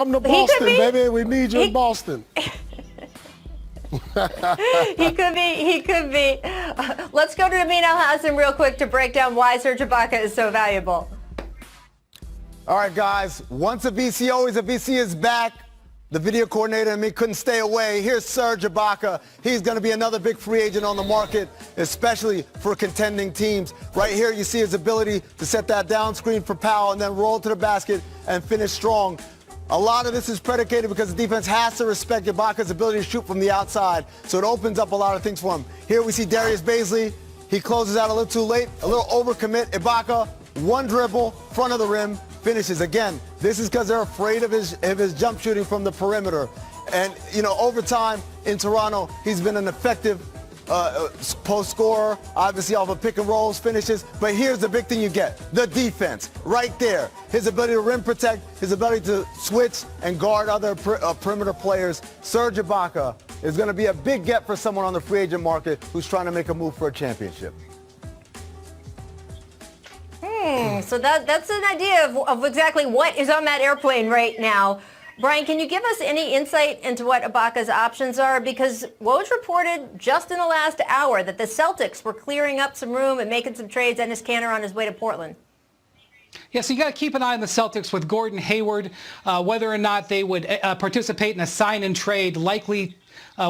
Come to Boston, baby. We need you in Boston. He could be. Let's go to Amin Al-Hassan real quick to break down why Serge Ibaka is so valuable. All right, guys. Once a VC, always a VC is back. The video coordinator and me couldn't stay away. Here's Serge Ibaka. He's going to be another big free agent on the market, especially for contending teams. Right here, you see his ability to set that down screen for Powell and then roll to the basket and finish strong. A lot of this is predicated because the defense has to respect Ibaka's ability to shoot from the outside, so it opens up a lot of things for him. Here we see Darius Bazley. He closes out a little too late, a little overcommit. Ibaka, one dribble, front of the rim, finishes. Again, this is because they're afraid of his jump shooting from the perimeter. And, you know, over time in Toronto, he's been an effective post scorer, obviously off of pick and rolls, finishes. But here's the big thing you get, the defense, right there. His ability to rim protect, his ability to switch and guard other perimeter players. Serge Ibaka is going to be a big get for someone on the free agent market who's trying to make a move for a championship. So that's an idea of exactly what is on that airplane right now. Brian, can you give us any insight into what Ibaka's options are? Because Woj reported just in the last hour that the Celtics were clearing up some room and making some trades. Enes Kanter on his way to Portland. Yeah, so you got to keep an eye on the Celtics with Gordon Hayward, whether or not they would participate in a sign-and trade, likely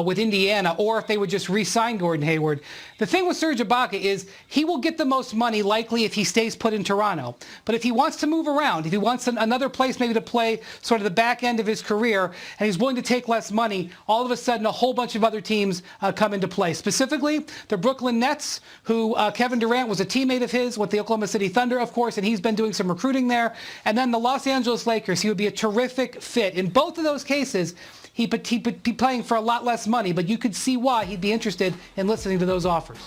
with Indiana, or if they would just re-sign Gordon Hayward. The thing with Serge Ibaka is he will get the most money likely if he stays put in Toronto. But if he wants to move around, if he wants another place maybe to play sort of the back end of his career, and he's willing to take less money, all of a sudden a whole bunch of other teams come into play. Specifically, the Brooklyn Nets, who Kevin Durant was a teammate of his with the Oklahoma City Thunder, of course, and he's been doing some recruiting there. And then the Los Angeles Lakers, he would be a terrific fit. In both of those cases, he'd be playing for a lot less money, but you could see why he'd be interested in listening to those offers.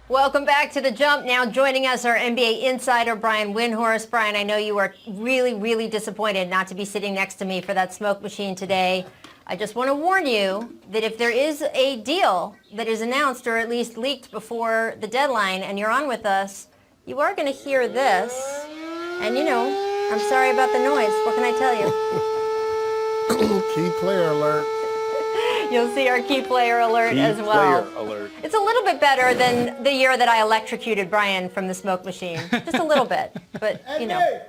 Welcome back to The Jump. Now joining us, our NBA insider, Brian Windhorst. Brian, I know you were really, really disappointed not to be sitting next to me for that smoke machine today. I just want to warn you that if there is a deal that is announced or at least leaked before the deadline and you're on with us, you are going to hear this. And, you know, I'm sorry about the noise. What can I tell you? Key player alert. You'll see our key player alert as well. Player alert. It's a little bit better than the year that I electrocuted Brian from the smoke machine. Just a little bit. But, you know,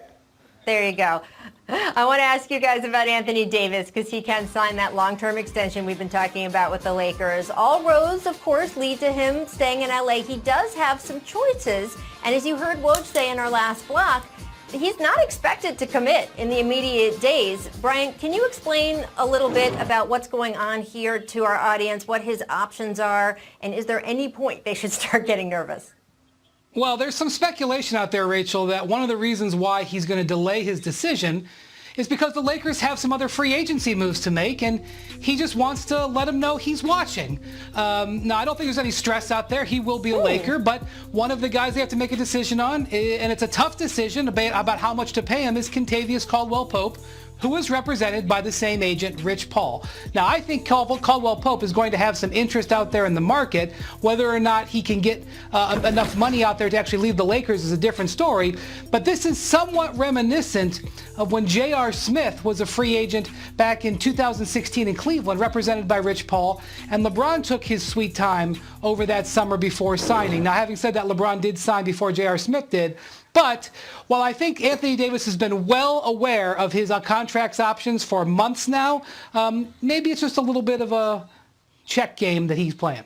there you go. I want to ask you guys about Anthony Davis because he can sign that long-term extension we've been talking about with the Lakers. All roads, of course, lead to him staying in LA. He does have some choices. And as you heard Woj say in our last block, he's not expected to commit in the immediate days. Brian, can you explain a little bit about what's going on here to our audience, what his options are, and is there any point they should start getting nervous? Well, there's some speculation out there, Rachel, that one of the reasons why he's going to delay his decision is because the Lakers have some other free agency moves to make, and he just wants to let them know he's watching. Now, I don't think there's any stress out there. He will be a Laker, but one of the guys they have to make a decision on, and it's a tough decision about how much to pay him, is Kentavious Caldwell-Pope, who is represented by the same agent, Rich Paul. Now, I think Caldwell-Pope is going to have some interest out there in the market. Whether or not he can get enough money out there to actually leave the Lakers is a different story. But this is somewhat reminiscent of when J.R. Smith was a free agent back in 2016 in Cleveland, represented by Rich Paul. And LeBron took his sweet time over that summer before signing. Now, having said that, LeBron did sign before J.R. Smith did. But while I think Anthony Davis has been well aware of his contracts options for months now, maybe it's just a little bit of a check game that he's playing.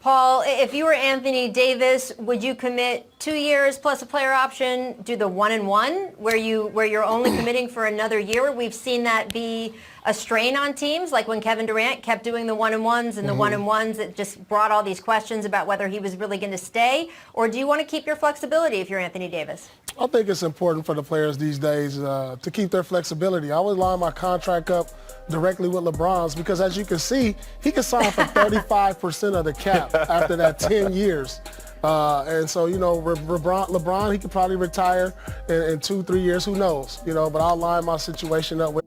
Paul, if you were Anthony Davis, would you commit 2 years plus a player option, do the 1-and-1, where you're only committing for another year? We've seen that be a strain on teams, like when Kevin Durant kept doing the 1-and-1s and the 1-and-1s that just brought all these questions about whether he was really going to stay. Or do you want to keep your flexibility if you're Anthony Davis? I think it's important for the players these days to keep their flexibility. I always line my contract up directly with LeBron's because, as you can see, he can sign for 35% of the cap after that 10 years. And so, you know, LeBron, he could probably retire in 2-3 years. Who knows? You know, but I'll line my situation up with